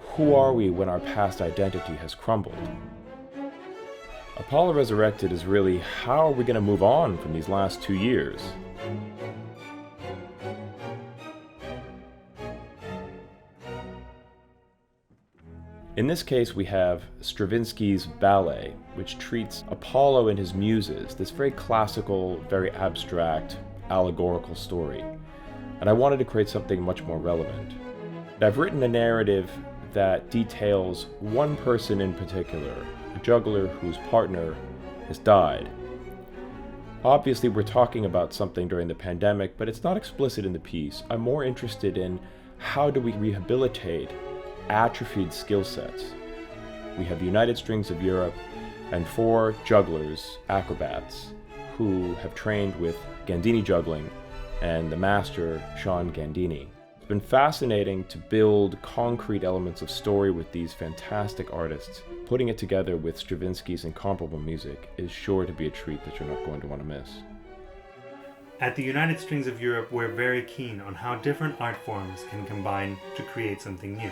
Who are we when our past identity has crumbled? Apollo Resurrected is really, how are we going to move on from these last 2 years? In this case, we have Stravinsky's ballet, which treats Apollo and his Muses, this very classical, very abstract, allegorical story. And I wanted to create something much more relevant. I've written a narrative that details one person in particular, a juggler whose partner has died. Obviously, we're talking about something during the pandemic, but it's not explicit in the piece. I'm more interested in how do we rehabilitate atrophied skill sets. We have the United Strings of Europe and 4 jugglers, acrobats, who have trained with Gandini Juggling and the master Sean Gandini. It's been fascinating to build concrete elements of story with these fantastic artists. Putting it together with Stravinsky's incomparable music is sure to be a treat that you're not going to want to miss. At the United Strings of Europe, we're very keen on how different art forms can combine to create something new.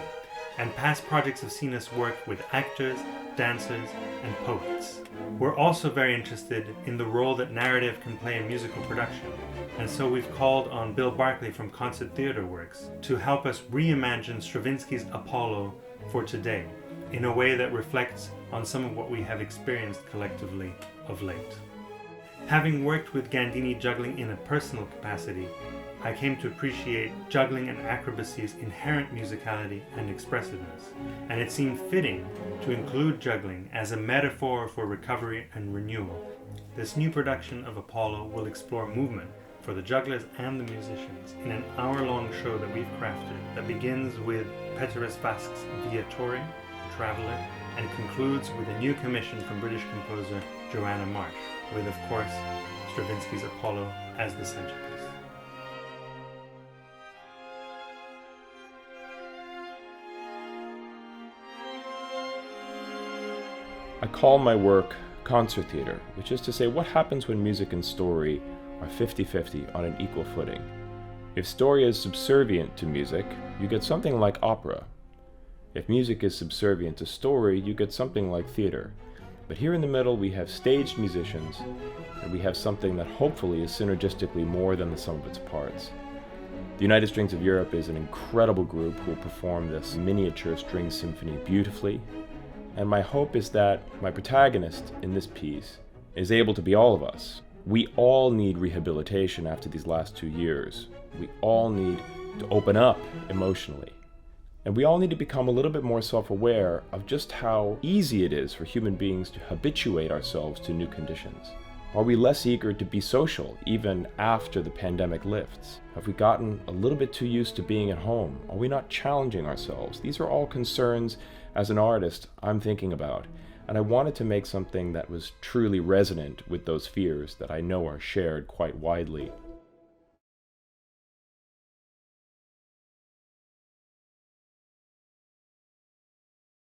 And past projects have seen us work with actors, dancers, and poets. We're also very interested in the role that narrative can play in musical production, and so we've called on Bill Barclay from Concert Theatre Works to help us reimagine Stravinsky's Apollo for today in a way that reflects on some of what we have experienced collectively of late. Having worked with Gandini Juggling in a personal capacity, I came to appreciate juggling and acrobacy's inherent musicality and expressiveness, and it seemed fitting to include juggling as a metaphor for recovery and renewal. This new production of Apollo will explore movement for the jugglers and the musicians in an hour-long show that we've crafted that begins with Peteris Vasks' Viatori, Traveller, and concludes with a new commission from British composer Joanna Marsh, with, of course, Stravinsky's Apollo as the centerpiece. I call my work concert theater, which is to say, what happens when music and story are 50-50 on an equal footing? If story is subservient to music, you get something like opera. If music is subservient to story, you get something like theater. But here in the middle, we have staged musicians, and we have something that hopefully is synergistically more than the sum of its parts. The United Strings of Europe is an incredible group who will perform this miniature string symphony beautifully. And my hope is that my protagonist in this piece is able to be all of us. We all need rehabilitation after these last 2 years. We all need to open up emotionally. And we all need to become a little bit more self-aware of just how easy it is for human beings to habituate ourselves to new conditions. Are we less eager to be social even after the pandemic lifts? Have we gotten a little bit too used to being at home? Are we not challenging ourselves? These are all concerns as an artist I'm thinking about, and I wanted to make something that was truly resonant with those fears that I know are shared quite widely